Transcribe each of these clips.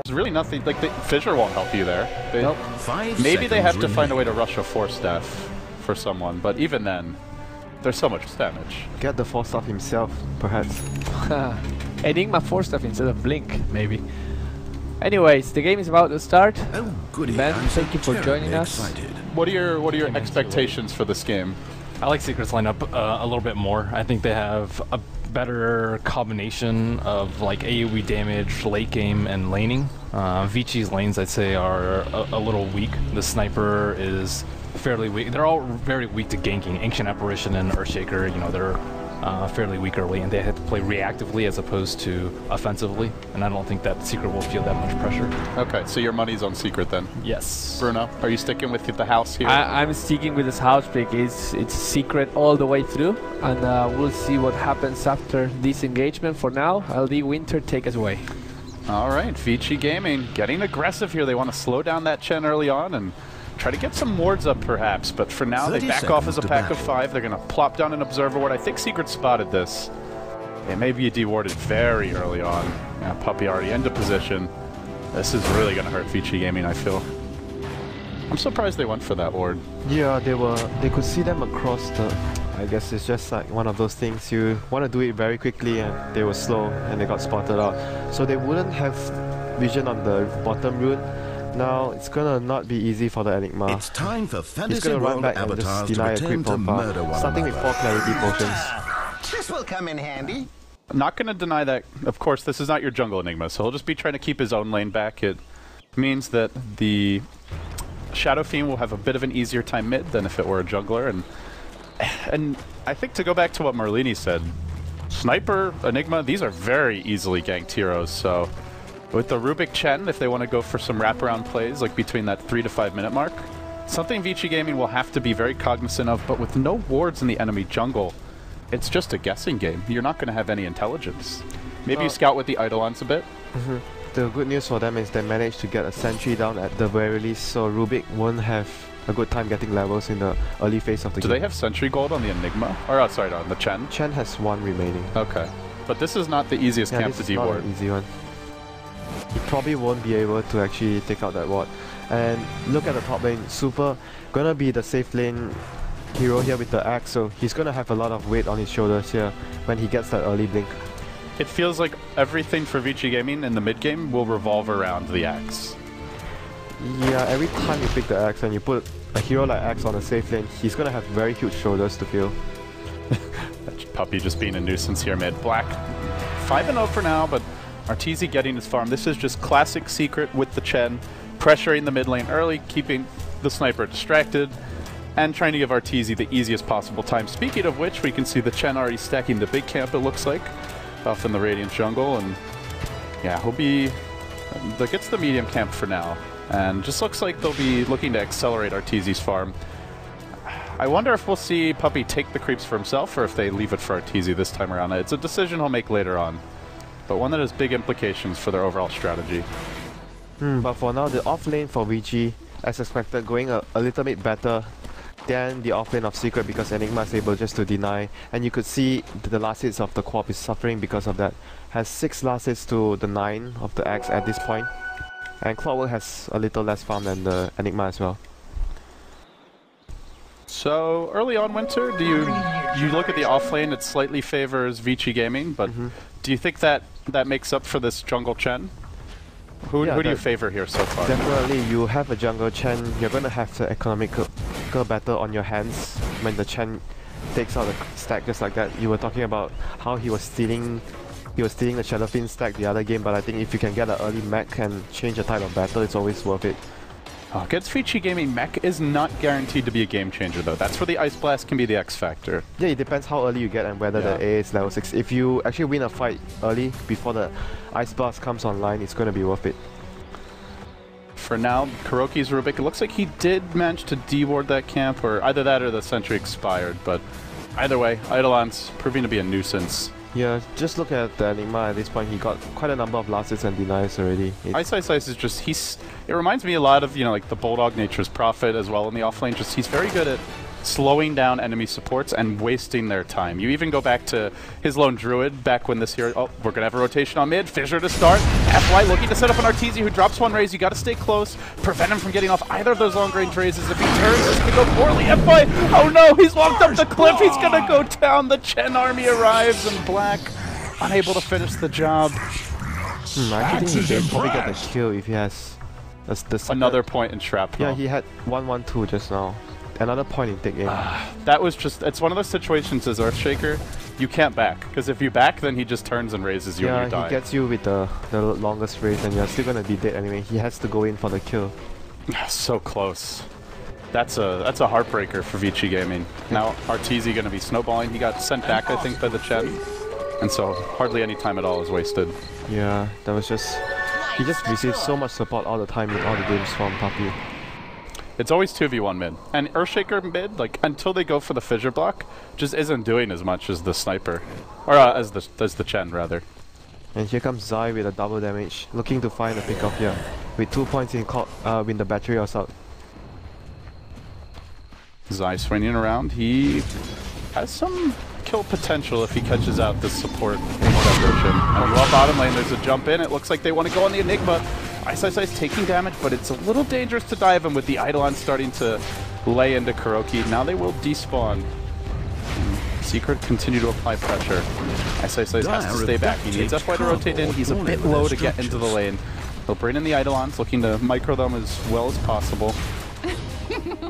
There's really nothing, like the Fissure won't help you there. Nope. Maybe they have to find a way to rush a Force Staff for someone, but even then, there's so much damage. Get the Force Staff himself, perhaps. Enigma Force Staff instead of Blink, maybe. Anyways, the game is about to start. Oh, goody. Ben, thank you for joining us. What are your expectations for this game? I like Secret's lineup a little bit more. I think they have a better combination of like AoE damage, late game, and laning. Vici's lanes, I'd say, are a little weak. The sniper is fairly weak. They're all very weak to ganking. Ancient Apparition and Earthshaker, you know, they're fairly weak early, and they have to play reactively as opposed to offensively. And I don't think that Secret will feel that much pressure. Okay, so your money's on Secret then? Yes. Bruno, are you sticking with the house here? I'm sticking with this house pick. It's Secret all the way through, and we'll see what happens after this engagement. For now, LD Winter, take us away. All right, Vici Gaming getting aggressive here. They want to slow down that Chen early on and try to get some wards up perhaps, but for now they back off as a pack of 5. They're going to plop down an Observer Ward. I think Secret spotted this. It may be dewarded very early on. Yeah, Puppey already into position. This is really going to hurt Vici Gaming, I feel. I'm surprised they went for that ward. Yeah, they could see them across the... I guess it's just like one of those things, you want to do it very quickly and they were slow and they got spotted out. So they wouldn't have vision on the bottom rune. Now it's gonna not be easy for the Enigma. It's time for fantasy He's gonna run world back and just avatars deny a to creep pretend to murder profile, one starting with another. 4 clarity potions. This will come in handy. I'm not going to deny that, of course, this is not your jungle Enigma, so he'll just be trying to keep his own lane back. It means that the Shadow Fiend will have a bit of an easier time mid than if it were a jungler, and I think to go back to what Marlini said, Sniper, Enigma, these are very easily ganked heroes, so with the Rubick Chen, if they want to go for some wraparound plays, like between that 3 to 5 minute mark, something Vici Gaming will have to be very cognizant of, but with no wards in the enemy jungle, it's just a guessing game. You're not going to have any intelligence. Maybe you scout with the Eidolons a bit. The good news for them is they managed to get a sentry down at the very least, so Rubick won't have a good time getting levels in the early phase of the game. Do they have sentry gold on the Enigma? Or, sorry, on the Chen? Chen has 1 remaining. Okay. But this is not the easiest camp to this is not deward. an easy one. He probably won't be able to actually take out that ward. And look at the top lane, Super gonna be the safe lane hero here with the axe, so he's gonna have a lot of weight on his shoulders here when he gets that early blink. It feels like everything for Vici Gaming in the mid game will revolve around the axe. Yeah, every time you pick the axe and you put a hero like axe on a safe lane, he's gonna have very huge shoulders to feel. That Puppey just being a nuisance here mid. Black 5-0 for now, but Arteezy getting his farm. This is just classic Secret with the Chen, pressuring the mid lane early, keeping the sniper distracted, and trying to give Arteezy the easiest possible time. Speaking of which, we can see the Chen already stacking the big camp, it looks like, off in the Radiant jungle, and yeah, he'll be... gets the medium camp for now, and just looks like they'll be looking to accelerate Arteezy's farm. I wonder if we'll see Puppey take the creeps for himself, or if they leave it for Arteezy this time around. It's a decision he'll make later on, but one that has big implications for their overall strategy. But for now, the off lane for Vici, as expected, going a little bit better than the off lane of Secret, because Enigma is able just to deny, and you could see the last hits of the Quap is suffering because of that. Has 6 last hits to the 9 of the axe at this point, and Clockwork has a little less farm than the Enigma as well. So early on, Winter, do you look at the off lane? It slightly favors Vici Gaming, but do you think that makes up for this jungle Chen? Who do you favor here so far? Definitely, you have a jungle Chen, you're going to have the economical battle on your hands when the Chen takes out the stack just like that. You were talking about how he was stealing the Shadow Fiend stack the other game, but I think if you can get an early mech and change the type of battle, it's always worth it. Against Vici Gaming, mech is not guaranteed to be a game changer though. That's where the Ice Blast can be the X factor. Yeah, it depends how early you get and whether the A is level 6. If you actually win a fight early before the Ice Blast comes online, it's going to be worth it. For now, KuroKy's Rubick, it looks like he did manage to deward that camp, or either that or the sentry expired, but either way, Eidolon's proving to be a nuisance. Yeah, just look at the Enigma at this point. He got quite a number of last hits and denies already. Ice is just, it reminds me a lot of, like the Bulldog Nature's Prophet as well in the offlane. Just, he's very good at slowing down enemy supports and wasting their time. You even go back to his lone druid back when this hero... Oh, we're going to have a rotation on mid. Fissure to start. FY looking to set up an Arteezy who drops one raise. You got to stay close. Prevent him from getting off either of those long-range raises. If he turns, this could go poorly. FY... Oh no, he's walked up the cliff. He's going to go down. The Chen army arrives and Black unable to finish the job. I think he can probably get the kill if he has... Another point in trap. Yeah, he had 1-1-2 just now. Another point in take aim. That was just... It's one of those situations as Earthshaker, you can't back. Because if you back, then he just turns and raises you and you die. Yeah, he gets you with the longest raise and you're still going to be dead anyway. He has to go in for the kill. So close. That's a heartbreaker for Vici Gaming. Now Arteezy going to be snowballing. He got sent back, I think, by the Chen. And so hardly any time at all is wasted. Yeah, that was just... He just receives so much support all the time in all the games from Puppy. It's always 2v1 mid. And Earthshaker mid, like, until they go for the fissure block, just isn't doing as much as the sniper. Or as the Chen, rather. And here comes Zai with a double damage, looking to find a pick-off here. With 2 points in when the battery was out. Zai swinging around. He has some kill potential if he catches out this support separation. And while bottom lane, there's a jump in. It looks like they want to go on the Enigma. Ice is taking damage, but it's a little dangerous to dive him with the Eidolon starting to lay into KuroKy. Now they will despawn. Secret continue to apply pressure. Ice has to stay back. He needs FY to rotate in. He's a bit low to get into the lane. He'll bring in the Eidolons, looking to micro them as well as possible.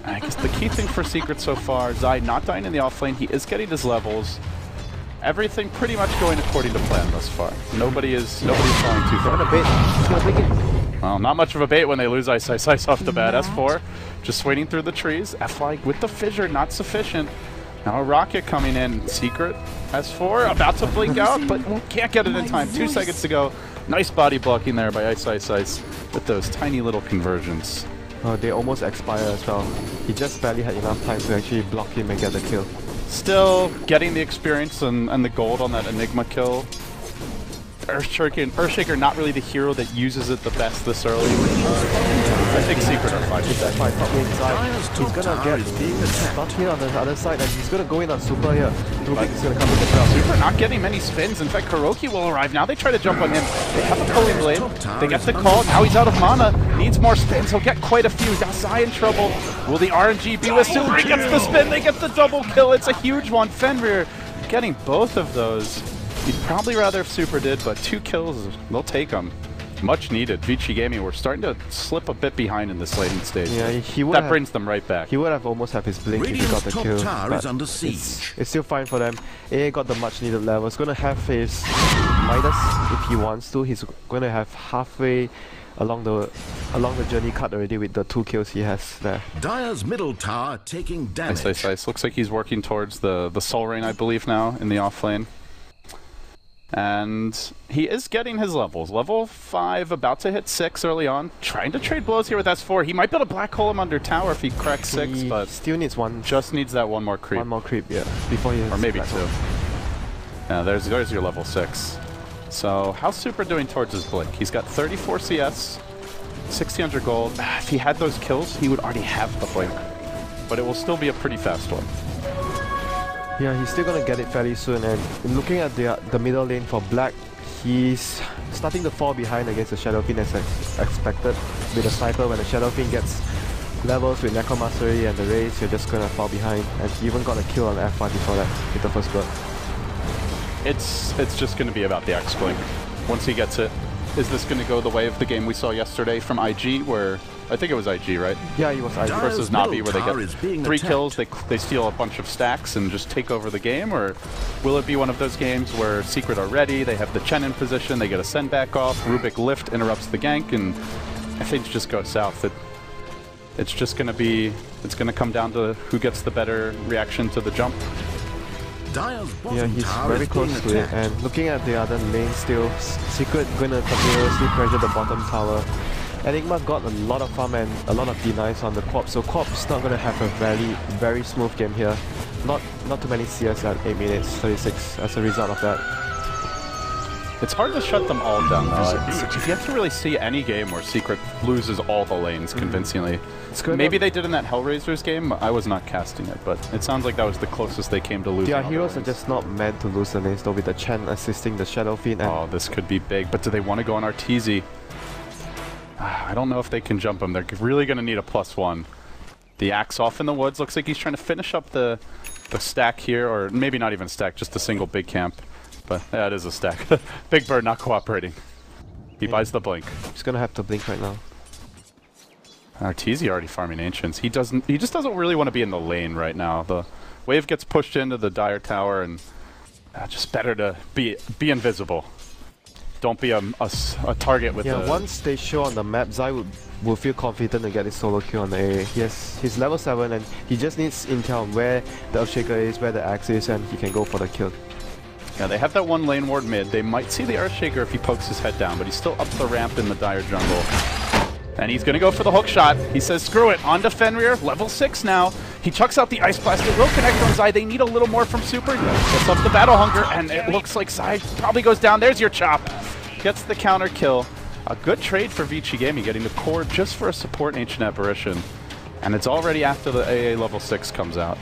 I guess the key thing for Secret so far, Zai not dying in the offlane. He is getting his levels. Everything pretty much going according to plan thus far. Nobody's falling too far. Well, not much of a bait when they lose Ice off the bat. S4 just swinging through the trees. FY with the fissure, not sufficient. Now a rocket coming in. Secret S4 about to blink out, but can't get it in time. 2 seconds to go. Nice body blocking there by Ice with those tiny little conversions. They almost expire as well. He just barely had enough time to actually block him and get the kill. Still getting the experience and the gold on that Enigma kill. Earthshaker not really the hero that uses it the best this early. I think Secret are fine with that. He's gonna get not here on the other side and he's gonna go in on Super here. Rubick is gonna come in as well. Super not getting many spins. In fact, KuroKy will arrive. Now they try to jump on him. They have a pulling blade. They get the call. Now he's out of mana. Needs more spins. He'll get quite a few. Now Zai in trouble. Will the RNG be with Super? He gets the spin. They get the double kill. It's a huge one. Fenrir getting both of those. You'd probably rather if Super did, but 2 kills, they'll take them. Much needed. Vici Gaming, we're starting to slip a bit behind in this laning stage. Yeah, that brings them right back. He would have almost had his blink if he got the kill. But under siege. It's still fine for them. AA got the much needed level. He's gonna have his minus if he wants to. He's gonna have halfway along the journey cut already with the 2 kills he has there. Dire's middle tower taking damage. Nice. Looks like he's working towards the Soul Rain, I believe, now in the offlane. And he is getting his levels. Level 5, about to hit 6 early on. Trying to trade blows here with S4. He might be able to black hole him under tower if he cracks 6, but still needs one. Just needs that one more creep. One more creep, yeah. Before he has or maybe 2. Yeah, there's your level 6. So how's Super doing towards his blink? He's got 34 CS, 1600 gold. If he had those kills, he would already have the blink. But it will still be a pretty fast one. Yeah, he's still gonna get it fairly soon, and looking at the middle lane for Black, he's starting to fall behind against the Shadowfiend as expected. With the sniper, when the Shadowfiend gets levels with Necromastery and the Raze, you're just gonna fall behind, and he even got a kill on F1 before that, with the first blood. It's just gonna be about the X-Blink. Once he gets it, is this gonna go the way of the game we saw yesterday from IG, where I think it was IG, right? Yeah, it was IG. Versus Navi, where they get 3 kills, they steal a bunch of stacks and just take over the game? Or will it be one of those games where Secret are ready, they have the Chen in position, they get a send back off, Rubick lift interrupts the gank, and things just go south? It's just going to be, it's going to come down to who gets the better reaction to the jump. Yeah, he's very close to it, and looking at the other lane still, Secret gonna continuously pressure the bottom tower. Enigma got a lot of farm and a lot of denies on the Quap, so Quap's not gonna have a very smooth game here. Not too many CS at 8 minutes 36 as a result of that. It's hard to shut them all down, though. If you have to really see any game where Secret loses all the lanes convincingly. Maybe they did in that Hellraisers game. I was not casting it, but it sounds like that was the closest they came to losing. Their heroes are just not meant to lose the lanes, though, with the Chen assisting the Shadow Fiend. Oh, this could be big, but do they want to go on Arteezy? I don't know if they can jump him. They're really going to need a +1. The Axe off in the woods. Looks like he's trying to finish up the stack here, or maybe not even stack, just a single big camp. But yeah, it is a stack. Big Bird not cooperating. He buys the blink. He's gonna have to blink right now. Arteezy already farming Ancients. He just doesn't really want to be in the lane right now. The wave gets pushed into the Dire Tower, and just better to be invisible. Don't be a target with the... once they show on the map, Zai will feel confident to get his solo kill on the AA. He's level 7, and he just needs intel on where the Earthshaker is, where the Axe is, and he can go for the kill. Yeah, they have that one lane ward mid. They might see the Earthshaker if he pokes his head down, but he's still up the ramp in the Dire jungle. And he's going to go for the hook shot. He says, screw it, on to Fenrir, level 6 now. He chucks out the Ice Blast. It will connect on Zai. They need a little more from Super. Gets up the Battle Hunger, and it looks like Zai probably goes down. There's your chop. Gets the counter kill. A good trade for Vici Gaming, getting the core just for a support Ancient Apparition. And it's already after the AA level 6 comes out.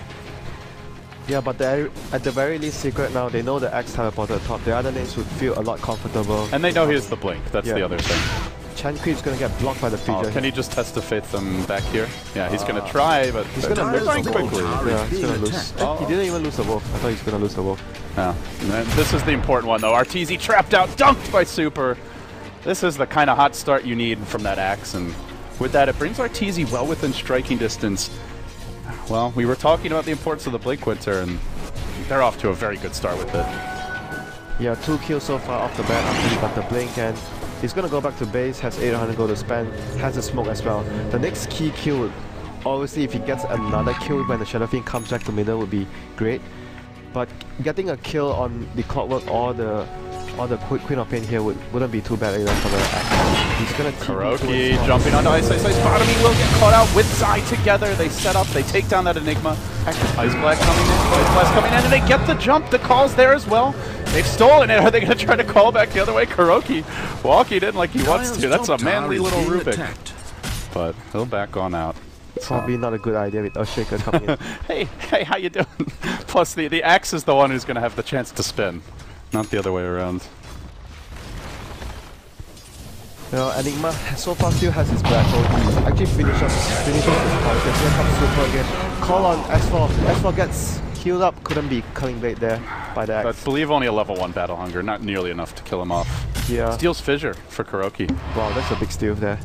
Yeah, but at the very least, Secret now, they know the Axe teleported top. The other lanes would feel a lot comfortable. And they know he has the blink. That's the other thing. Chen Creep's gonna get blocked by the Fidget. Can he just test the faith them back here? Yeah, he's gonna try, but he's gonna lose quickly. Yeah, he's gonna lose. He didn't even lose the wolf. I thought he was gonna lose the wolf. Yeah. And this is the important one though. Arteezy trapped out, dunked by Super. This is the kind of hot start you need from that Axe, and with that, it brings Arteezy well within striking distance. Well, we were talking about the importance of the Blink Winter, and they're off to a very good start with it. Yeah, 2 kills so far off the bat after he got the blink, and he's gonna go back to base, has 800 gold to spend, has a smoke as well. The next key kill would, obviously if he gets another kill when the Shadow Fiend comes back to middle would be great. But getting a kill on the Clockwork or the Queen of Pain here wouldn't be too bad either for the Axe. He's gonna KuroKy jumping onto Ice bottom. He will get caught out with Zai together. They set up, they take down that Enigma. Ice Blast coming in, and they get the jump. The call's there as well. They've stolen it. Are they going to try to call back the other way? KuroKy walking in like he wants to. That's a manly little Rubick. But he'll back on out. Probably not a good idea with Earthshaker coming in. Hey, how you doing? Plus, the Axe is the one who's going to have the chance to spin, not the other way around. You know, Enigma so far still has his black hole. He actually finishes his target. Here comes Super again. Call on S4. S4 gets healed up. Couldn't be Culling Blade there by the Axe. I believe only a level 1 Battle Hunger. Not nearly enough to kill him off. Yeah. Steals Fissure for KuroKy. Wow, that's a big steal there.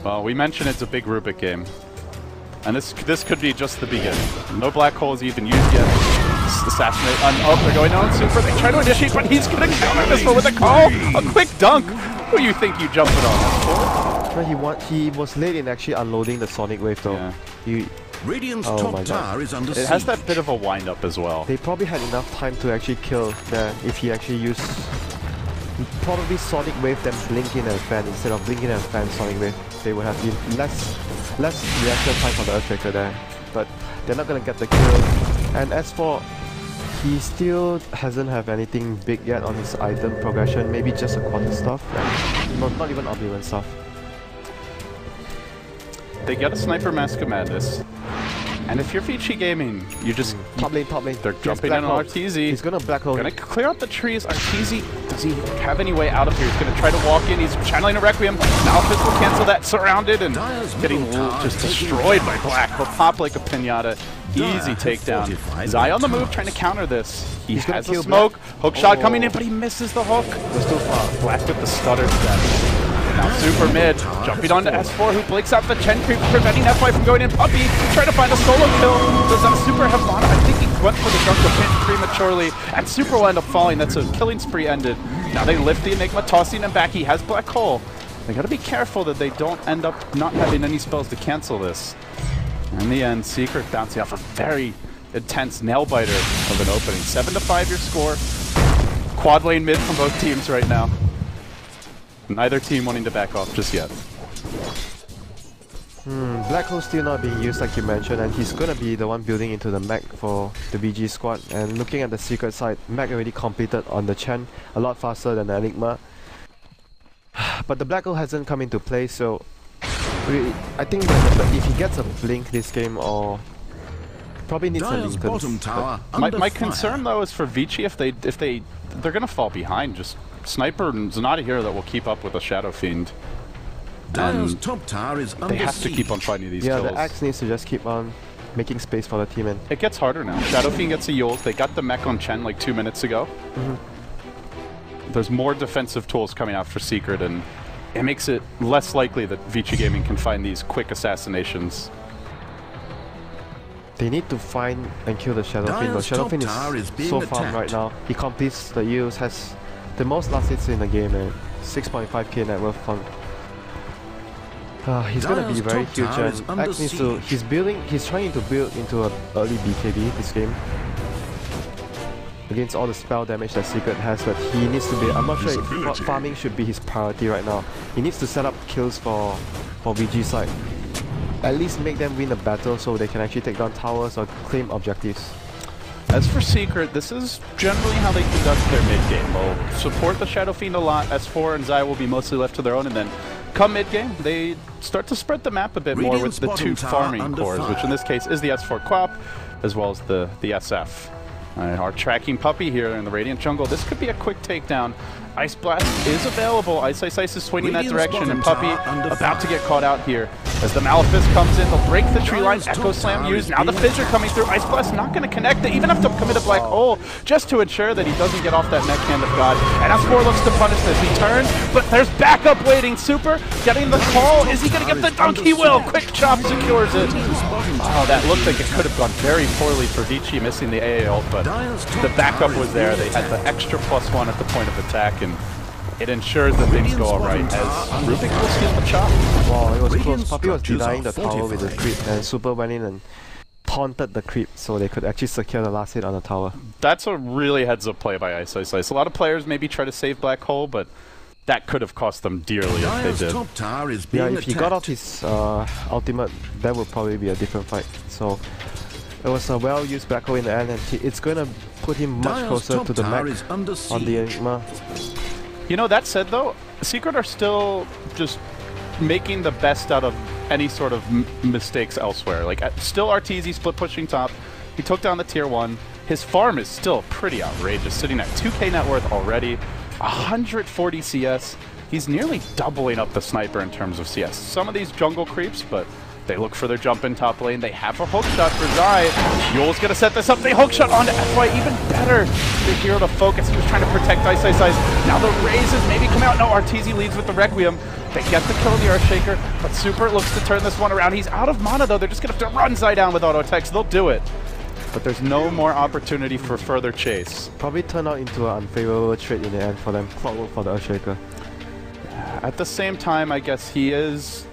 Well, we mentioned it's a big Rubick game. And this could be just the beginning. No black holes even used yet. Assassinate. Oh, they're going on Super. They try to initiate, but he's going to counter this one with a call. A quick dunk. Who do you think you jumping on? No, he was late in actually unloading the Sonic Wave though. Yeah. Radiant's top tower is under siege. It has that bit of a wind-up as well. They probably had enough time to actually kill there if he actually used... Probably Sonic Wave then blinking and fan instead of blinking and fan Sonic Wave. They would have been less reaction time for the Earthshaker there. But they're not going to get the kill. And as for... He still hasn't have anything big yet on his item progression. Maybe just a quarter stuff. Not even Oblivion stuff. They get a Sniper Mask of Madness. And if you're Vici Gaming, you just... Top lane. They're jumping in on Arteezy. He's gonna black hole. Gonna clear out the trees. Arteezy, does he have any way out of here? He's gonna try to walk in. He's channeling a Requiem. Malphite will cancel that. Surrounded and getting just destroyed by Black. He'll pop like a pinata. Easy takedown. Zai on the move, trying to counter this. He has a smoke. Hook shot coming in, but he misses the hook. It's too far. Black with the stutter step. Now Super mid, jumping onto S4, who blinks out the Chen Creep, preventing FY from going in. Puppy, trying to find a solo kill. Does that Super have mana? I think he went for the jungle pin prematurely, and Super will end up falling. That's a killing spree ended. Now they lift the Enigma, tossing him back. He has Black Hole. They gotta be careful that they don't end up not having any spells to cancel this. In the end, Secret bouncing off a very intense nail-biter of an opening. 7-5 your score. Quad lane mid from both teams right now. Neither team wanting to back off just yet. Black Hole still not being used like you mentioned, and he's gonna be the one building into the mech for the VG squad. And looking at the secret side, mech already completed on the Chen a lot faster than the Enigma. But the Black Hole hasn't come into play, so I think that if he gets a blink this game, or probably needs a bottom tower. My concern though is for Vici, if they're gonna fall behind. Just Sniper's not a hero that will keep up with a Shadow Fiend. Dire's top tower is under They have to siege. keep on finding these yeah, kills. the Axe needs to just keep on making space for the team. And It gets harder now. Shadow Fiend gets a Yules. They got the mech on Chen like 2 minutes ago. There's more defensive tools coming out for Secret, and it makes it less likely that Vici Gaming can find these quick assassinations. they need to find and kill the Shadow Fiend. The Dire's Shadow top Fiend tower is being so farmed right attacked. now. He completes the use, has the most last hits in the game, and 6.5k net worth fund. He's gonna be Dire's very top huge, tower is and under Axe needs to. He's trying to build into an early BKB this game against all the spell damage that Secret has. But he needs to be. I'm not sure if farming should be his priority right now. He needs to set up kills for VG side. At least make them win the battle so they can actually take down towers or claim objectives. As for Secret, this is generally how they conduct their mid-game. They'll support the Shadow Fiend a lot. S4 and Zai will be mostly left to their own, and then come mid-game, they start to spread the map a bit more with Radiant's the bottom two tower farming under cores, fire. which in this case is the S4 Quap, as well as the SF. Our tracking Puppy here in the Radiant jungle. This could be a quick takedown. Ice Blast is available. Ice is swinging that Radiant's direction, and bottom Puppy tower under about to fire. get caught out here. As the Malefice comes in, they'll break the tree line. Dire's Echo top Slam tower used. is Now the being Fizz are coming through. Ice Blast not going to connect. They even have to commit a Black Hole just to ensure that he doesn't get off that neck hand of God. And S4 looks to punish this. He turns, but there's backup waiting. Super getting the call. Is he going to get the dunk? He will. Quick chop secures it. Oh, that looked like it could have gone very poorly for Vici, missing the AA ult, but the backup was there. They had the extra +1 at the point of attack, and it ensures that things go alright as Rubick will steal the chop. Wow, it was close. Radiant Puppy was structures denying are the tower with the fortified. creep, and Super went in and taunted the creep so they could actually secure the last hit on the tower. That's a really heads-up play by Ice. A lot of players maybe try to save Black Hole, but that could have cost them dearly if Dire's they did. top tower is Yeah, being if he got off attacked. his ultimate, that would probably be a different fight. So it was a well-used Black Hole in the end, and it's going to put him much Dire's closer top to the tower mech is under on the siege. Enigma. You know, that said though, Secret are still just making the best out of any sort of mistakes elsewhere. Like, still Arteezy split pushing top. He took down the tier 1. His farm is still pretty outrageous, sitting at 2k net worth already, 140 CS. He's nearly doubling up the sniper in terms of CS. Some of these jungle creeps, but they look for their jump in top lane. They have a hook shot for Zai. Yule's gonna set this up. They hook shot onto FY. Even better. The hero to focus. He was trying to protect Ice. Now the raises maybe come out. No, Arteezy leads with the Requiem. They get the kill on the Earthshaker, but Super looks to turn this one around. He's out of mana though. They're just gonna have to run Zai down with auto attacks. They'll do it. But there's no more opportunity for further chase. Probably turned out into an unfavorable trade in the end for them. Clockwork for the Earthshaker. At the same time, I guess he's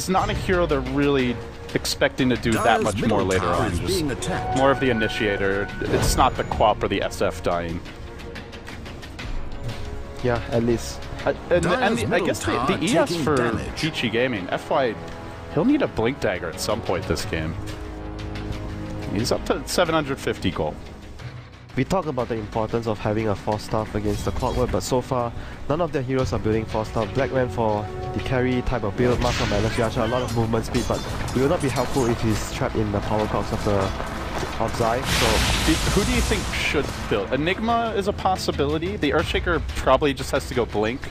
not a hero they're really expecting to do that Dire's much middle more later tower on. is Just being attacked. more of the initiator. It's not the Quap or the SF dying. Yeah, at least. And Dire's I middle guess the tower ES taking for damage. Vici Gaming, FY, he'll need a Blink Dagger at some point this game. He's up to 750 gold. We talk about the importance of having a 4-staff against the Clockwork, but so far, none of their heroes are building 4-staff. Black went for the carry type of build, Master of Madness, Yasha, a lot of movement speed, but it will not be helpful if he's trapped in the power cogs of Zai. So Who do you think should build? Enigma is a possibility. The Earthshaker probably just has to go Blink.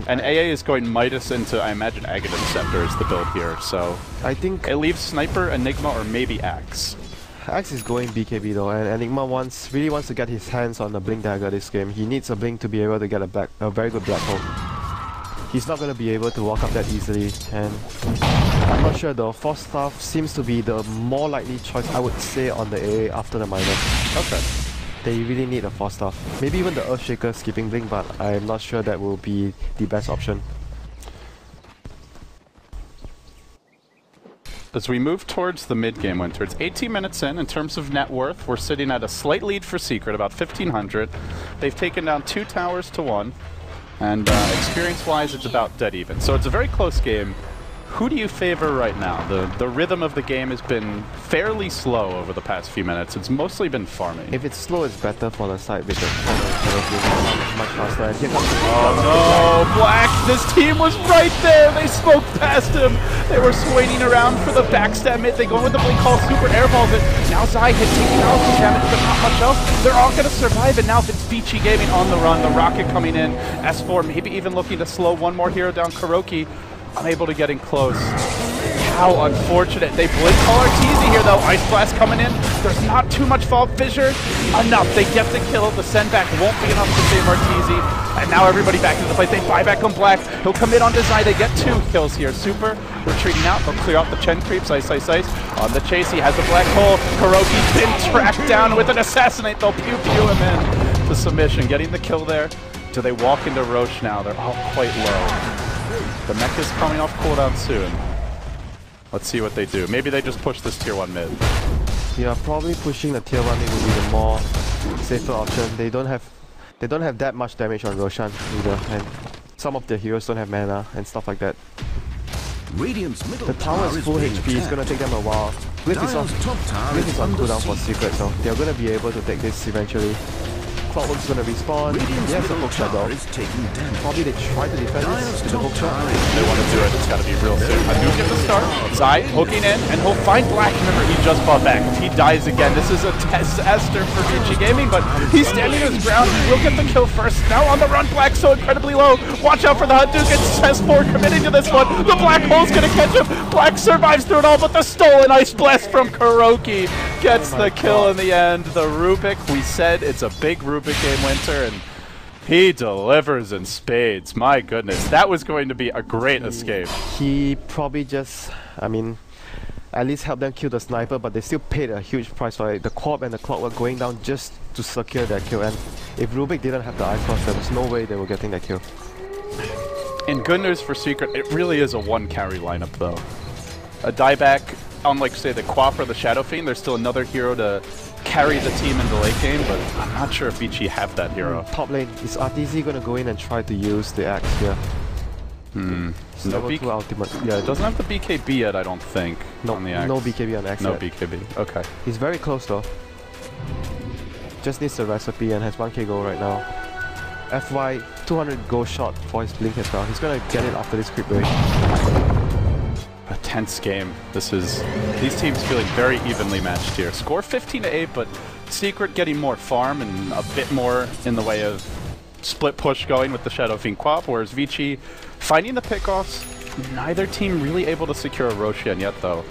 And AA is going Midas into, I imagine, Aghanim Scepter is the build here. So I think it leaves Sniper, Enigma, or maybe Axe. Axe is going BKB though, and Enigma really wants to get his hands on the Blink Dagger this game. He needs a Blink to be able to get a very good Black Hole. He's not going to be able to walk up that easily, and I'm not sure though. 4-staff seems to be the more likely choice, I would say, on the AA after the minus. Okay. They really need a 4-staff. Maybe even the Earthshaker skipping Blink, but I'm not sure that will be the best option. As we move towards the mid-game winter, it's 18 minutes in terms of net worth, we're sitting at a slight lead for Secret, about 1,500. They've taken down 2 towers to 1, and experience-wise, it's about dead even. So it's a very close game. Who do you favor right now? The rhythm of the game has been fairly slow over the past few minutes. It's mostly been farming. If it's slow, it's better for the side because much faster. And here comes Oh no, Black! This team was right there! They smoked past him! They were swinging around for the backstab mid. They go with the blink call, super airballs it. Now Zai hit taking out some damage, but not much else. They're all gonna survive, and now it's Vici Gaming on the run. The rocket coming in. S4 maybe even looking to slow one more hero down. KuroKy unable to get in close. How unfortunate. They blink call Arteezy here though. Ice Blast coming in. There's not too much Vault Fissure. Enough. They get the kill. The send back won't be enough to save Arteezy. And now everybody back into the fight. They buy back on Black. He'll come in on Design. They get 2 kills here. Super retreating out. They'll clear out the Chen creeps. Ice. On the chase, he has a black hole. KuroKy's been tracked down with an assassinate. They'll pew him in to submission. Getting the kill there. Do they walk into Roche now? They're all quite low. The mech is coming off cooldown soon. Let's see what they do. Maybe they just push this tier 1 mid. Yeah, probably pushing the tier 1 mid would be the more safer option. They don't have that much damage on Roshan either, and some of their heroes don't have mana and stuff like that. Radiant's middle The tower is full being HP, it's gonna take them a while. Glyph is on cooldown for secret, so they're gonna be able to take this eventually. Clockwork's gonna respawn. Yes, the hookshot though. Probably they try to defend this with the hookshot. They want to do it. It's got to be real soon. I do get the start. Zai hooking in, and he'll find Black. Remember, he just bought back. If he dies again, this is a disaster for Vici Gaming, but he's standing his ground. He'll get the kill first. Now on the run, Black so incredibly low. Watch out for the Hadouken. S4 committing to this one. The Black Hole's going to catch him. Black survives through it all, but the stolen Ice Blast from KuroKy gets the kill in the end. The Rubick, we said it's a big Rubick game, Winter, and he delivers in spades. My goodness, that was going to be a great escape. He probably just, I mean, at least helped them kill the sniper, but they still paid a huge price for it. The Corp and the Clockwork going down just to secure that kill, and if Rubick didn't have the Ice Blast, there was no way they were getting that kill. And good news for Secret, it really is a 1 carry lineup though. A dieback, unlike say the Quap or the Shadow Fiend, there's still another hero to carry the team in the late game, but I'm not sure if Vici have that hero. Top lane, is Arteezy gonna go in and try to use the axe here? No Level 2 ultimate. Yeah, it doesn't have the BKB yet, I don't think. No, on the axe. no BKB on axe No yet. BKB, okay. He's very close though. Just needs the recipe and has 1k gold right now. FY 200 gold shot for his blink as well. He's gonna get it after this creep wave. A tense game. These teams feeling very evenly matched here. Score 15-8, but Secret getting more farm and a bit more in the way of split push going with the Shadow Fiend Quap, whereas Vici finding the pickoffs. Neither team really able to secure a Roshan yet though,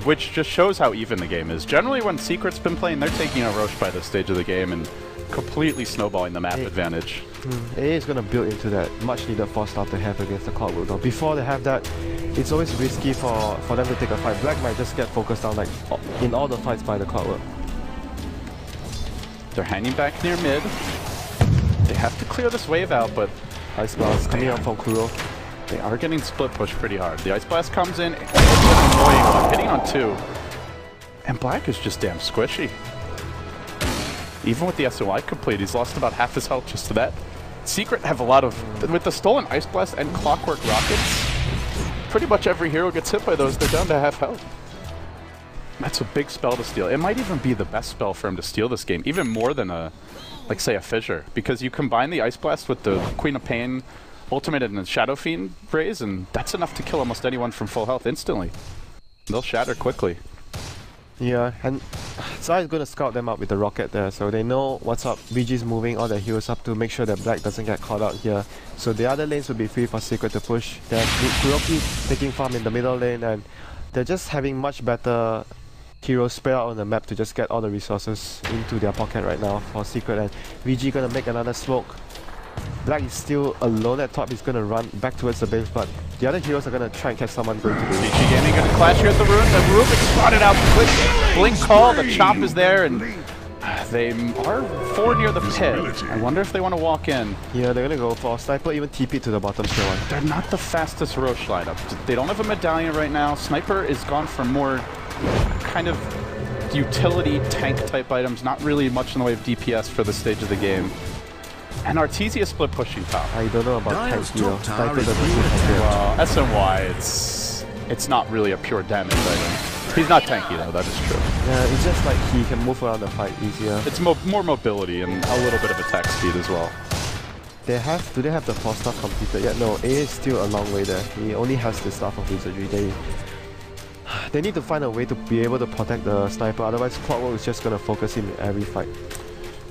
which just shows how even the game is. Generally when Secret's been playing, they're taking a Roche by this stage of the game and completely snowballing the map advantage. AA is going to build into that much needed force start they have against the Clockwork though. Before they have that, it's always risky for them to take a fight. Black might just get focused down like in all the fights by the Clockwork. They're hanging back near mid. They have to clear this wave out, but Ice Blast coming out from Kuro. they are getting split push pretty hard. The Ice Blast comes in, it's an annoying one, hitting on 2. And Black is just damn squishy. Even with the SOI complete, he's lost about half his health just to that. Secret have a lot of, with the stolen Ice Blast and Clockwork Rockets, pretty much every hero gets hit by those, they're down to half health. That's a big spell to steal. It might even be the best spell for him to steal this game, even more than a, like say a Fissure, because you combine the Ice Blast with the Queen of Pain ultimate and the Shadow Fiend raise, and that's enough to kill almost anyone from full health instantly. They'll shatter quickly. Yeah, and Zai is going to scout them out with the rocket there, so they know what's up. VG's moving all their heroes up to make sure that Black doesn't get caught out here. So the other lanes will be free for Secret to push. Then KuroKy taking farm in the middle lane, and they're just having much better heroes spread out on the map to just get all the resources into their pocket right now for Secret. And VG gonna make another smoke. Black is still alone at top. He's gonna run back towards the base, but the other heroes are gonna try and catch someone going to the Vici Gaming gonna clash here at the rune. The Rubick spotted out the blink call. The chop is there, and they are 4 near the pit. I wonder if they want to walk in. Yeah, they're gonna go for Sniper, even TP to the bottom tier 1. They're not the fastest Roche lineup. They don't have a medallion right now. Sniper is gone for more kind of utility tank type items, not really much in the way of DPS for this stage of the game. And Arteezy is split pushing top. I don't know about tank Dial's hero. top tower Sniper is doesn't being seem to care. Well, SNY, it's not really a pure damage item. He's not tanky though, that is true. Yeah, it's just like he can move around the fight easier. It's more mobility and a little bit of attack speed as well. Do they have the 4-star completed yet? No, A is still a long way there. He only has the Staff of Wizardry. They need to find a way to be able to protect the sniper, otherwise Clockwork is just going to focus in every fight.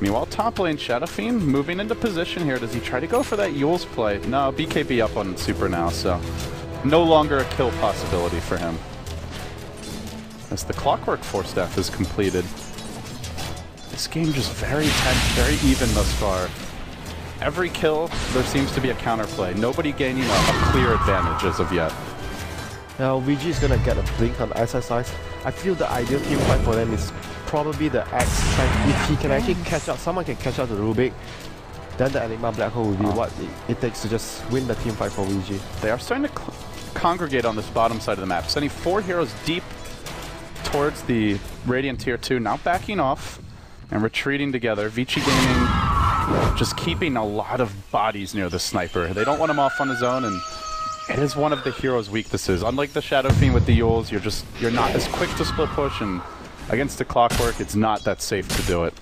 Meanwhile, top lane, Shadow Fiend moving into position here. Does he try to go for that Yule's play? No, BKB up on Super now, so no longer a kill possibility for him. As the Clockwork Force Staff is completed. This game just very tense, very even thus far. Every kill, there seems to be a counterplay. Nobody gaining a clear advantage as of yet. Now, Vici is going to get a blink on SSIs. I feel the ideal team fight for them is probably the X. If he can actually catch up, someone can catch up to Rubick, then the Enigma Black Hole will be what it takes to just win the team fight for Vici. They are starting to congregate on this bottom side of the map, sending 4 heroes deep towards the Radiant Tier 2, now backing off and retreating together. Vici Gaming just keeping a lot of bodies near the sniper. They don't want him off on his own, and it is one of the hero's weaknesses. Unlike the Shadow Fiend with the Yules, you're not as quick to split push, and against the Clockwork, it's not that safe to do it.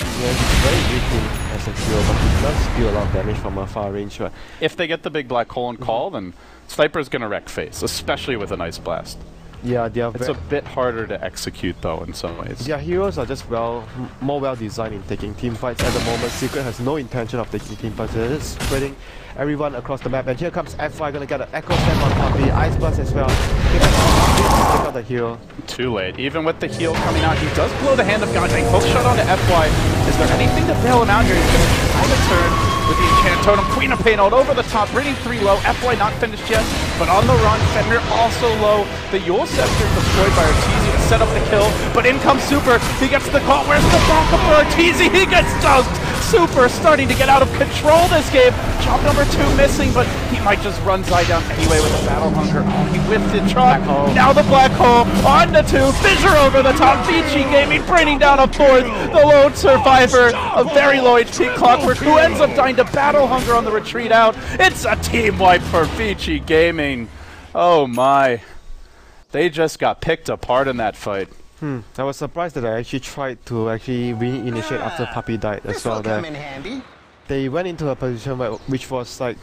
Yeah, he's very weak as a hero, but he does deal a lot of damage from a far range. Right? If they get the big black hole and call, then Sniper's gonna wreck face, especially with an Ice Blast. Yeah, they are. It's a bit harder to execute though in some ways. Yeah, heroes are just more well designed in taking team fights at the moment. Secret has no intention of taking team fights. They're just spreading everyone across the map. And here comes FY, gonna get an Echo Slam on Puppy, Ice Blast as well. Take out the heal. Too late. Even with the heal coming out, he does blow the Hand of God. Hook shot onto FY. Is there anything to bail him out here? He's gonna try to turn with the Enchant Totem. Queen of Pain out over the top, bringing 3 low. FY not finished yet, but on the run. Fenrir also low. The Yule Scepter destroyed by Arteezy to set up the kill, but in comes Super. He gets the call. Where's the backup for Arteezy? He gets dunked. Super starting to get out of control this game. Job number 2 missing, but he might just run Zai down anyway with a Battle Hunger. Oh, he whiffed it. Now the Black Hole on the 2. Fissure over the top. Vici Gaming bringing down a 4th. The lone survivor, a very low HP Clockwork, who ends up dying to Battle Hunger on the retreat out. It's a team wipe for Vici Gaming. Oh my. They just got picked apart in that fight. I was surprised that I actually tried to re-initiate after Puppy died as well. They went into a position which was like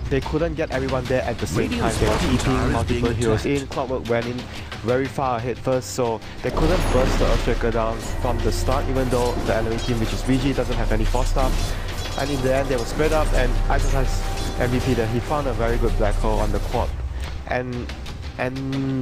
they couldn't get everyone there at the same time. They were keeping multiple heroes in. Clockwork went in very far ahead first, so they couldn't burst the Earthshaker down from the start, even though the enemy team, which is Vici, doesn't have any 4-star. And in the end, they were spread up, and Exercise MVP there, he found a very good black hole on the quad. And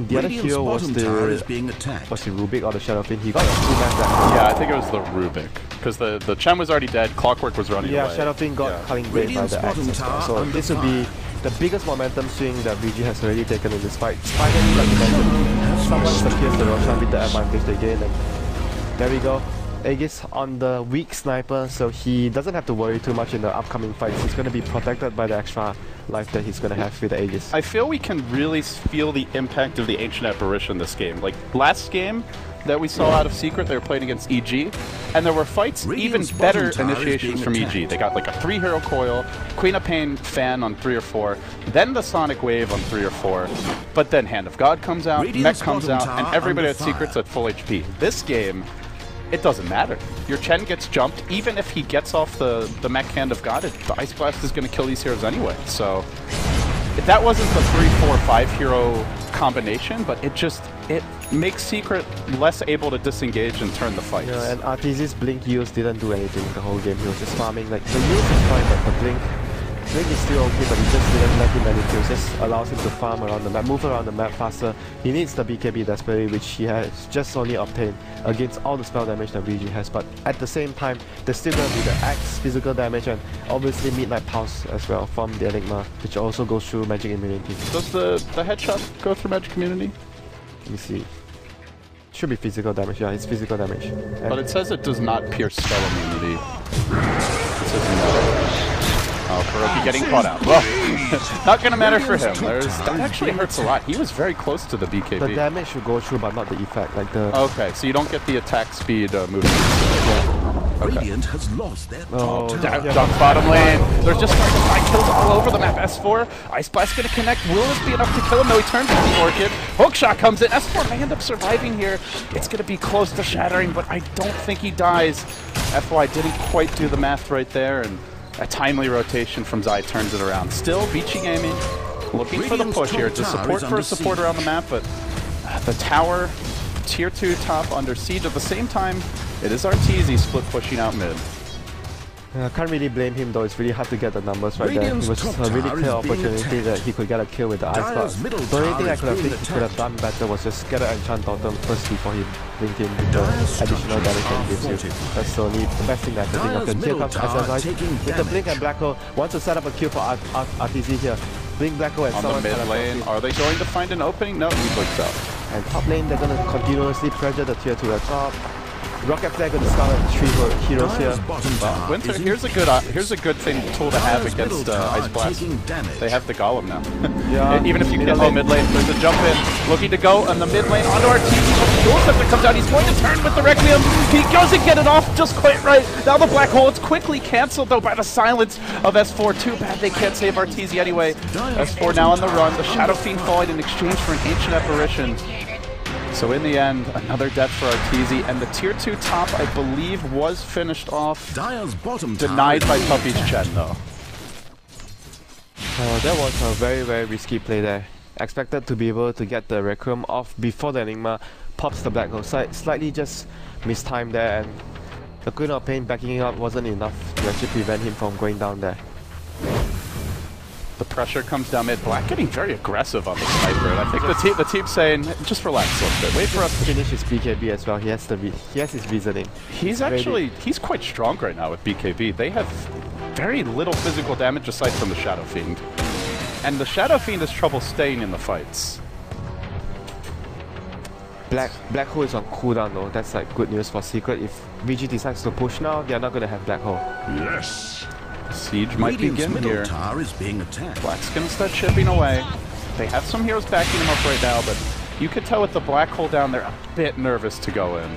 the other hero was the Rubick or the Shadow Fiend. He got a 2-man black hole. Yeah, I think it was the Rubick, because the Chen was already dead, Clockwork was running away. Yeah, Shadow Fiend got Culling Blade by the Axe. So this would be the biggest momentum swing that Vici has already taken in this fight. Finally, like you mentioned, someone secures the Roshan with the advantage they gain, and there we go. Aegis on the weak sniper, so he doesn't have to worry too much in the upcoming fights. He's going to be protected by the extra life that he's going to have with the Aegis. I feel we can really feel the impact of the Ancient Apparition this game. Like, last game that we saw out of Secret, they were playing against EG, and there were fights, even better initiations from EG. They got like a 3-hero coil, Queen of Pain fan on 3 or 4, then the Sonic Wave on 3 or 4, but then Hand of God comes out, Mech comes out, and everybody at Secret's at full HP. This game, it doesn't matter. Your Chen gets jumped, even if he gets off the Mech Hand of God, the Ice Blast is going to kill these heroes anyway. So, if that wasn't the 3, 4, 5 hero combination, but it makes Secret less able to disengage and turn the fights. Yeah, and Arteezy's Blink use didn't do anything the whole game. He was just farming. Like, the use is fine, but the Blink is still okay, but he just didn't let him many kills. Just allows him to farm around the map, move around the map faster. He needs the BKB desperately, which he has just only obtained against all the spell damage that Vici has. But at the same time, there's still going to be the Axe physical damage and obviously Midnight Pulse as well from the Enigma, which also goes through Magic Immunity. Does the headshot go through Magic Immunity? Let me see. Should be physical damage, yeah, it's physical damage. And but it says it does not pierce spell immunity. It says no. Oh, KuroKy getting caught out. Well, not gonna matter for him. That actually hurts a lot. He was very close to the BKB. The damage should go through, but not the effect. Like the. Okay, so you don't get the attack speed movement. Yeah. Radiant has lost their top tower. Dunk bottom lane. There's just starting to find kills all over the map. S4, Ice Blast gonna connect. Will this be enough to kill him? No, he turns with the Orchid. Hookshot comes in. S4 may end up surviving here. It's gonna be close to shattering, but I don't think he dies. FY didn't quite do the math right there, and a timely rotation from Zai turns it around. Still, Vici Gaming looking for the push here. It's a support for a support around the map, but the tower, tier 2 top under siege. At the same time, it is Arteezy split pushing out mid. I can't really blame him though, it's really hard to get the numbers right there. It was a really clear opportunity that he could get a kill with the Ice Blast. The only thing I could have done better was just get an enchant bottom first before he blinked in with the additional damage that gives you. That's only the best thing that I can think of. Here comes SSI with the blink and black hole. Wants to set up a kill for RTZ here. Blink black hole and on someone the mid lane. Are they going to find an opening? No, he blinks out. And top lane, they're going to continuously pressure the tier 2 at top. Rocket Flare going to start at 3 heroes here. Winter, here's a good tool to have against Ice Blast. They have the Golem now. Yeah. Even if you can't go mid lane, there's a jump in. Looking to go on the mid lane onto our team. Dual Scepter comes out. He's going to turn with the Requiem. He doesn't get it off just quite right. Now the Black Hole. It's quickly cancelled though by the silence of S4. Too bad they can't save Arteezy anyway. S4 now on the run. The Shadow Fiend falling in exchange for an Ancient Apparition. So in the end, another death for Arteezy, and the tier 2 top, I believe, was finished off. Denied by Puppy's Chen, though. That was a very, very risky play there. Expected to be able to get the Requiem off before the Enigma pops the Black Hole. Slightly just mistimed there, and the Queen of Pain backing up wasn't enough to actually prevent him from going down there. The pressure comes down mid. Black getting very aggressive on the sniper, and I think the team's saying, just relax a little bit. Wait for us to finish his BKB as well. He has his reasoning. He's quite strong right now with BKB. They have very little physical damage aside from the Shadow Fiend, and the Shadow Fiend has trouble staying in the fights. Black Hole is on cooldown though. That's like good news for Secret. If VG decides to push now, they are not gonna have Black Hole. Yes. Siege might begin here. Tower is being attacked. Black's gonna start chipping away. They have some heroes backing him up right now, but you could tell with the Black Hole down, they're a bit nervous to go in.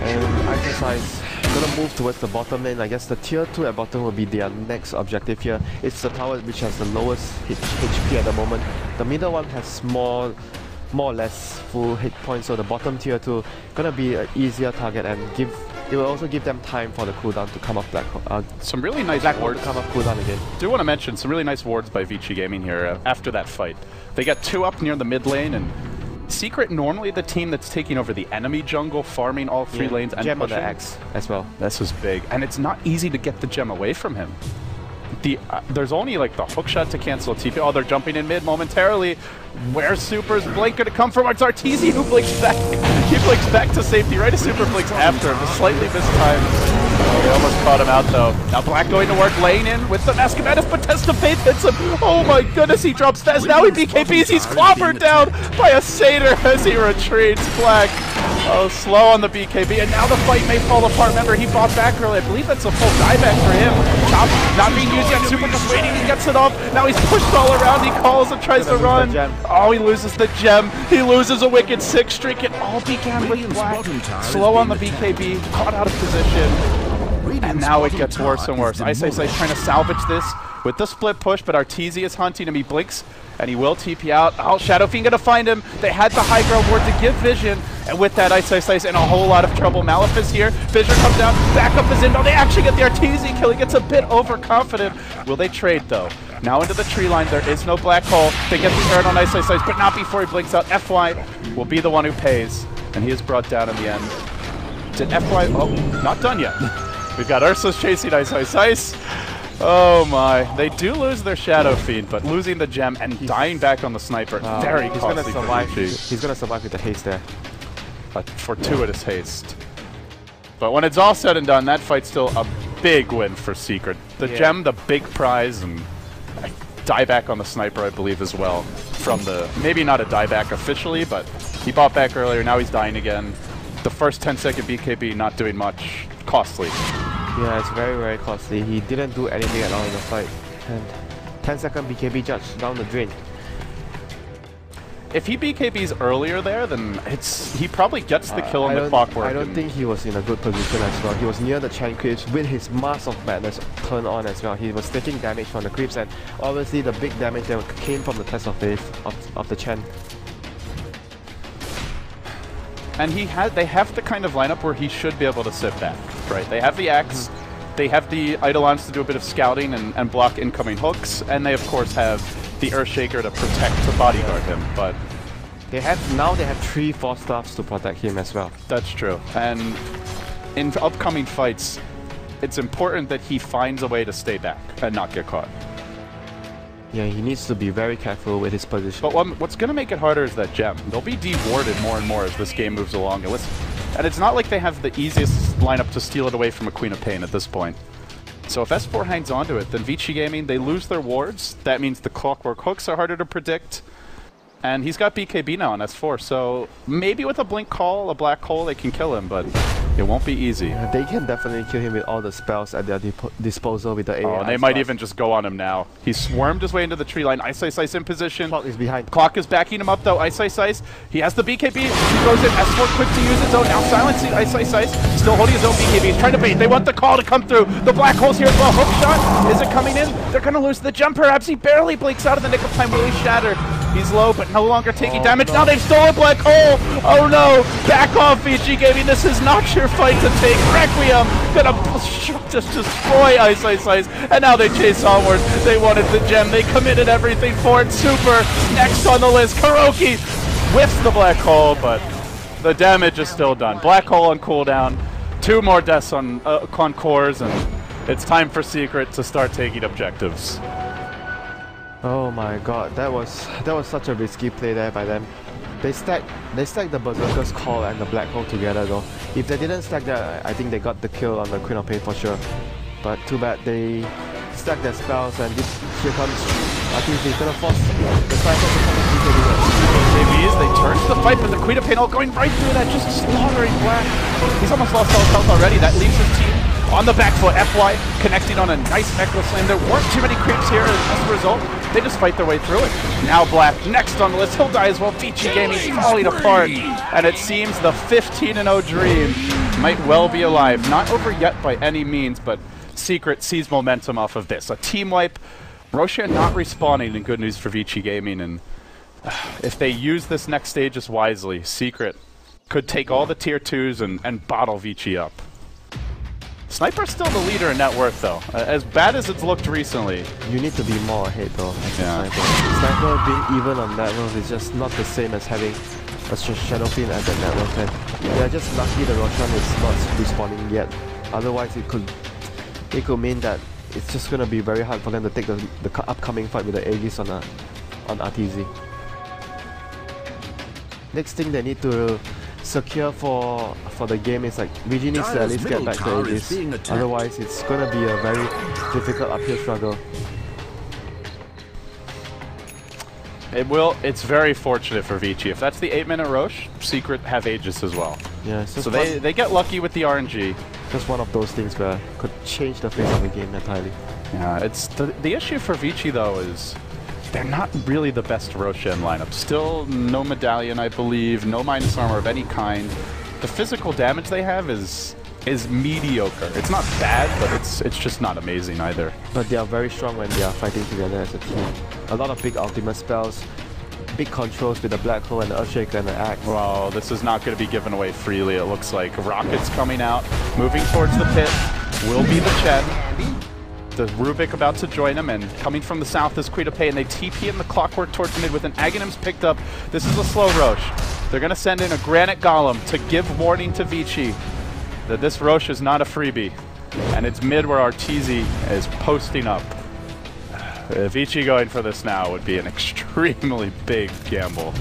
And Exercise gonna move towards the bottom lane. I guess the tier 2 at bottom will be their next objective here. It's the tower which has the lowest HP at the moment. The middle one has more or less full hit points, so the bottom tier 2 gonna be an easier target, and it will also give them time for the cooldown to come off Black Hole. Some really nice wards to come off cooldown again. Do want to mention some really nice wards by Vici Gaming here after that fight. They got 2 up near the mid lane, and Secret normally the team that's taking over the enemy jungle, farming all 3 lanes and gem pushing. on the X as well. This is big, and it's not easy to get the gem away from him. There's only like the hook shot to cancel TP. Oh, they're jumping in mid momentarily. Where's Super's blink gonna come from? It's Arteezy who blinks back. He blinks back to safety right as Super blinks after him. Just slightly mistimed. Oh, they almost caught him out though. Now Black going to work lane in with the Mask of Madness, but Test of Faith hits him. Oh my goodness, he drops Fez. Now he BKBs. He's clobbered down by a Satyr as he retreats. Black. Oh, slow on the BKB, and now the fight may fall apart. Remember, he fought back early. I believe that's a full dieback for him. Chop not being used yet. Super just waiting. He gets it off. Now he's pushed all around. He calls and tries to run. Oh, he loses the gem. He loses a wicked 6 streak. It all began with Black. Slow on the BKB, caught out of position. And now it gets worse and worse. Ice trying to salvage this with the split push, but Arteezy is hunting him. He blinks, and he will TP out. Oh, Shadow Fiend gonna find him. They had the high ground ward to give vision, and with that, Ice in a whole lot of trouble. Malefice here. Fissure comes down. Backup is in. No, they actually get the Arteezy kill. He gets a bit overconfident. Will they trade though? Now into the tree line. There is no Black Hole. They get the Aaron on Ice, but not before he blinks out. FY will be the one who pays, and he is brought down in the end. Did FY? Oh, not done yet. We've got Ursus chasing Ice. Oh my. They do lose their Shadow Fiend, but losing the gem and dying back on the sniper, very costly. He's gonna survive. He's gonna survive with the haste there. A fortuitous haste. But when it's all said and done, that fight's still a big win for Secret. The gem, the big prize, and a dieback on the sniper, I believe, as well. From the, maybe not a dieback officially, but he bought back earlier, now he's dying again. The first 10-second BKB not doing much. Costly. Yeah, it's very, very costly. He didn't do anything at all in the fight. And 10-second BKB just down the drain. if he BKBs earlier there, then he probably gets the kill on the clockwork. I don't think he was in a good position as well. He was near the Chen creeps with his Mask of Madness turned on as well. He was taking damage from the creeps, and obviously the big damage that came from the test of faith of the Chen. And they have the kind of lineup where he should be able to sit back, right? They have the Axe, they have the Eidolons to do a bit of scouting and block incoming hooks, and they of course have the Earthshaker to protect, to bodyguard him, but... They have 3 Force Staffs to protect him as well. That's true, and in upcoming fights, it's important that he finds a way to stay back and not get caught. Yeah, he needs to be very careful with his position. But what's going to make it harder is that gem. They'll be dewarded more and more as this game moves along. And it's not like they have the easiest lineup to steal it away from a Queen of Pain at this point. So if S4 hangs onto it, then Vici Gaming, they lose their wards. That means the clockwork hooks are harder to predict. And he's got BKB now on S4, so maybe with a blink call, a black hole, they can kill him, but it won't be easy. Yeah, they can definitely kill him with all the spells at their disposal with the AI. Oh, and they might even just go on him now. He swarmed his way into the tree line. Ice in position. Clock is behind. Clock is backing him up though. Ice. He has the BKB. He goes in. S4 quick to use his own. Now silencing Ice. Still holding his own BKB. He's trying to bait. They want the call to come through. The black hole's here as well. Hook shot. Is it coming in? They're going to lose the jump perhaps. He barely blinks out of the nick of time. Will he shatter? He's low, but no longer taking damage. No. Now they've stolen black hole. Oh no. Back off, Vici Gaming. This is not your fight to take. Requiem gonna just destroy Ice. And now they chase onwards. They wanted the gem. They committed everything for it. Super. Next on the list, KuroKy whiffs the black hole, but the damage is still done. Black hole on cooldown. 2 more deaths on cores, and it's time for Secret to start taking objectives. Oh my god, that was such a risky play there by them. They stacked the Berserker's Call and the Black Hole together though. If they didn't stack that, I think they got the kill on the Queen of Pain for sure. But too bad, they stacked their spells, and here comes, I think they're gonna force the Cypher to come and JVs, they turn to the fight, but the Queen of Pain all going right through that, just slaughtering Black. He's almost lost all his health already. That leaves his team on the back foot. FY connecting on a nice necklace slam. There weren't too many creeps here as a result. They just fight their way through it. Now Black next on the list. He'll die as well. Vici Gaming falling apart. And it seems the 15-0 dream might well be alive. Not over yet by any means, but Secret sees momentum off of this. A team wipe. Roshan not respawning, and good news for Vici Gaming. And if they use this next stage as wisely, Secret could take all the tier 2s and bottle Vici up. Sniper's still the leader in net worth though. As bad as it's looked recently. You need to be more ahead though as yeah. a Sniper. Sniper being even on net worth is just not the same as having a Shadow Fiend at that net worth, and they are just lucky the Roshan is not respawning yet. Otherwise it could mean that it's just gonna be very hard for them to take the upcoming fight with the Aegis on RTZ. Next thing they need to secure for the game is like Vici needs to at least get back to Aegis. Otherwise it's gonna be a very difficult uphill struggle. It's very fortunate for Vici. If that's the 8-minute Roche, Secret have Aegis as well. Yeah, so they get lucky with the RNG. Just one of those things where could change the face of the game entirely. Yeah, it's the issue for Vici though is they're not really the best Roshan lineup. Still no medallion, I believe, no minus armor of any kind. The physical damage they have is mediocre. It's not bad, but it's just not amazing either. But they are very strong when they are fighting together as a team. A lot of big ultimate spells, big controls with the Black Hole and the Earthshaker and the Axe. Well, this is not going to be given away freely, it looks like. Rockets coming out, moving towards the pit, will be the Chen. The Rubick about to join him, and coming from the south is Queen of Pain. They TP in the clockwork towards mid with an Aghanim's picked up. This is a slow Roche. They're going to send in a Granite Golem to give warning to Vici that this Roche is not a freebie. And it's mid where Arteezy is posting up. Vici going for this now would be an extremely big gamble.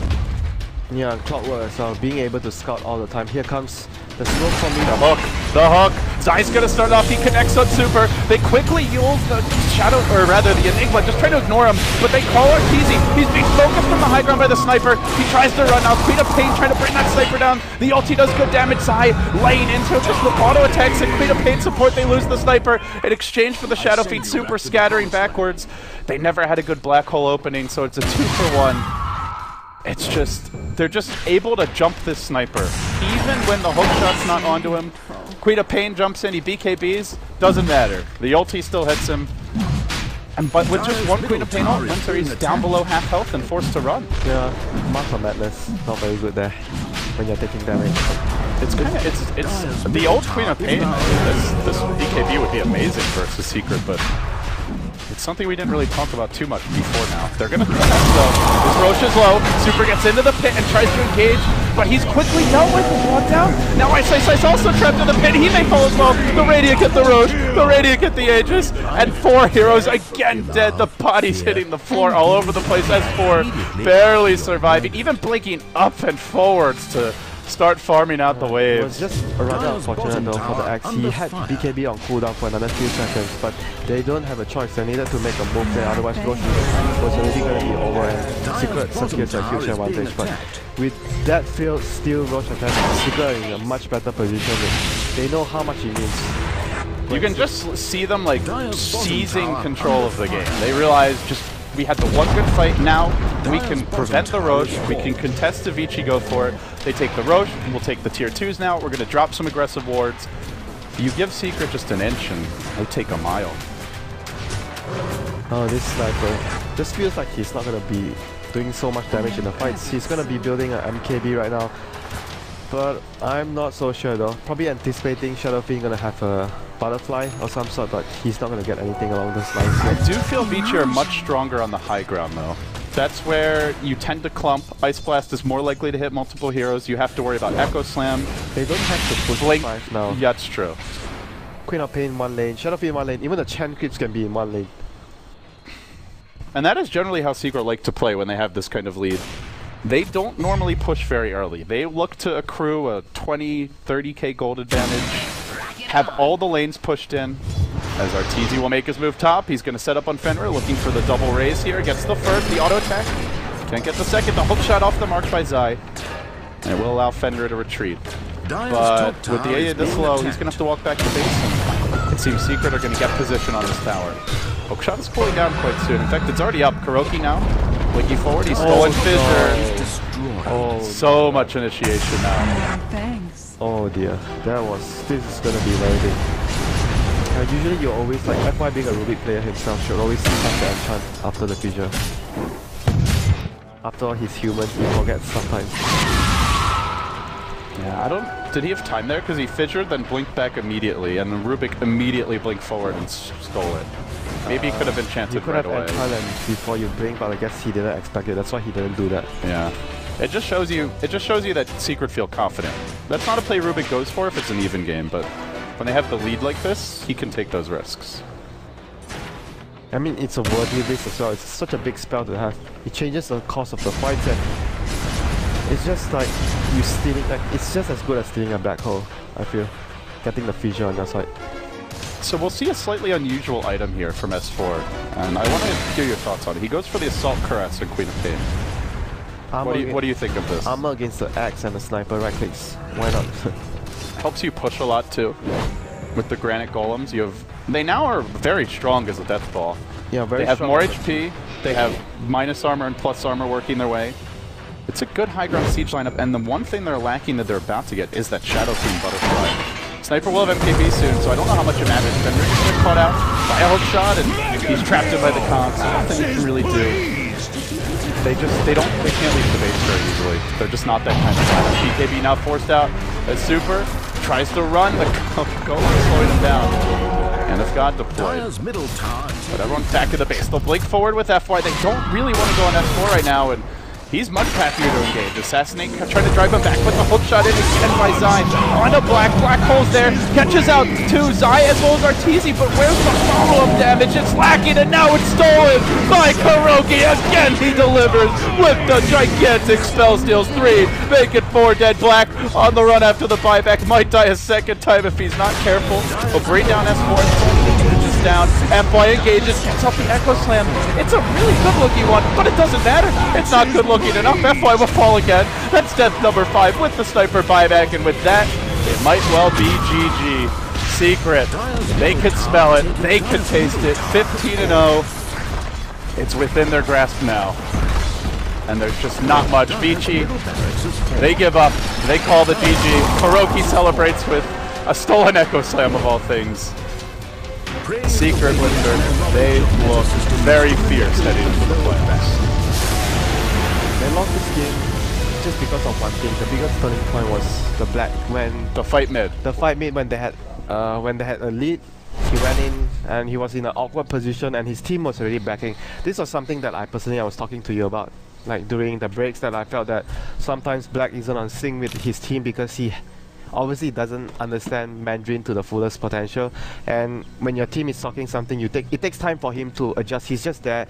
Yeah, clockwork as well, being able to scout all the time. Here comes the smoke from me. The hook. Zai's gonna start off, he connects on Super. They quickly use the Shadow, or rather the Enigma, just trying to ignore him. But they call Arteezy. He's being focused from the high ground by the Sniper. He tries to run now. Queen of Pain trying to bring that Sniper down. The ulti does good damage. Zai laying into it. Just the auto attacks and Queen of Pain support. They lose the Sniper in exchange for the Shadow Fiend. Super scattering backwards. They never had a good black hole opening, so it's a 2-for-1. it's just, they're just able to jump this sniper. Even when the hook shot's not onto him, Queen of Pain jumps in, he BKBs, doesn't matter. The ulti still hits him. But with just one Queen of Pain ult, Winter, he's down below half health and forced to run. Yeah, Mark of Madness, not very good there when you're taking damage. It's kind of, it's the old Queen of Pain. This BKB would be amazing versus Secret, but it's something we didn't really talk about too much before now. They're going to protect though. This Roche is low. Super gets into the pit and tries to engage, but he's quickly dealt with and brought down. Now Ice also trapped in the pit. He may fall as well. The Radiant get the Roche. The Radiant get the Aegis. And 4 heroes again dead. The bodies hitting the floor all over the place. S4 barely surviving, even blinking up and forwards to start farming out the waves. It was just rather unfortunate though for the Axe. He had BKB on cooldown for another few seconds, but they don't have a choice. They needed to make a move there, otherwise Roche was already going to be over and Secret secures a huge advantage. But with that field, still Roche attacks Secret in a much better position. They know how much it means. You can just see them like seizing control of the game. They realize just we had the one good fight, now we can prevent the Roche, we can contest the Vici, go for it. They take the Roche, we'll take the tier 2s now, we're going to drop some aggressive wards. You give Secret just an inch and they take a mile. Oh, this sniper just feels like he's not going to be doing so much damage in the fights. He's going to be building an MKB right now. But I'm not so sure though. Probably anticipating Shadow Fiend going to have a butterfly or some sort, but he's not going to get anything along those lines. I do feel Vici are much stronger on the high ground though. That's where you tend to clump. Ice Blast is more likely to hit multiple heroes. You have to worry about Echo Slam. They don't have to push Blink 5 now. Yeah, that's true. Queen of Pain in one lane, Shadow Fiend in one lane, even the Chen creeps can be in one lane. And that is generally how Secret like to play when they have this kind of lead. They don't normally push very early. They look to accrue a 20, 30k gold advantage, have all the lanes pushed in. As Arteezy will make his move top, he's going to set up on Fenrir, looking for the double raise here. Gets the first, the auto attack. Can't get the second, the hook shot off the mark by Zai. And it will allow Fenrir to retreat. But with the AA this low, he's going to have to walk back to base. And it seems Secret are going to get position on this tower. Hook shot is cooling down quite soon. In fact, it's already up. KuroKy now. Blinky forward, he's stolen Fissure. Oh, so much initiation now. Thanks. oh dear, this is gonna be very big. Usually you're always like, FY being a Rubick player himself should always have the enchant after the fissure. After all, he's human, he forgets sometimes. Yeah, I don't... Did he have time there? Because he fissured, then blinked back immediately, and then Rubick immediately blinked forward and stole it. Maybe he could have enchanted right away. You could have enchanted before you blink, but I guess he didn't expect it. That's why he didn't do that. Yeah. It just shows you that Secret feel confident. That's not a play Rubick goes for if it's an even game, but when they have the lead like this, he can take those risks. I mean, it's a worthy risk as well. It's such a big spell to have. It changes the course of the fight, and it's just like you stealing. Like, it's just as good as stealing a black hole, I feel. Getting the fissure on your side. So we'll see a slightly unusual item here from S4, and I want to hear your thoughts on it. He goes for the Assault Caress and Queen of Pain. What do you think of this? Armor against the axe and the sniper right clicks. Why not? Helps you push a lot too. With the Granite Golems, they now are very strong as a death ball. Yeah, very They have strong. more HP, they have minus armor and plus armor working their way. It's a good high ground siege lineup, and the one thing they're lacking that they're about to get is that Shadow Fiend Butterfly. Sniper will have MKB soon, so I don't know how much it matters. Fenrir just gets caught out by a hook shot, and he's trapped in by the comp, so nothing he can really do. They can't leave the base very easily. They're just not that kind of guy. BKB now forced out as Super tries to run, the Golem slowing him down. And it's got deployed. But everyone's back to the base. They'll blink forward with FY. They don't really want to go on S4 right now, and he's much happier to engage. Assassinate, trying to drive him back, but the hook shot in again by Zai. On a Black Hole's there, catches out two, Zai as well as Arteezy, but where's the follow-up damage? It's lacking, and now it's stolen by KuroKy. Again, he delivers with the gigantic spell steals 3, make it 4 dead. Black on the run after the buyback, might die a second time if he's not careful. He'll bring down S4. Just down. FY engages, gets off the Echo Slam. It's a really good-looking one, but it doesn't matter. It's not good-looking enough. FY will fall again. That's death number 5 with the sniper buyback, and with that, it might well be GG. Secret. They can smell it. They can taste it. 15-0. It's within their grasp now. and there's just not much. Vici, they give up. They call the GG. KuroKy celebrates with a stolen Echo Slam of all things. Secret Winter, they look very fierce heading into the playoffs. They lost this game just because of one thing. The biggest turning point was the Black when The fight mid. when they had a lead. He went in and he was in an awkward position and his team was already backing. This was something that I was talking to you about, like during the breaks, that I felt that sometimes Black isn't on sync with his team because he obviously doesn't understand Mandarin to the fullest potential, and when your team is talking something, it takes time for him to adjust. He's just there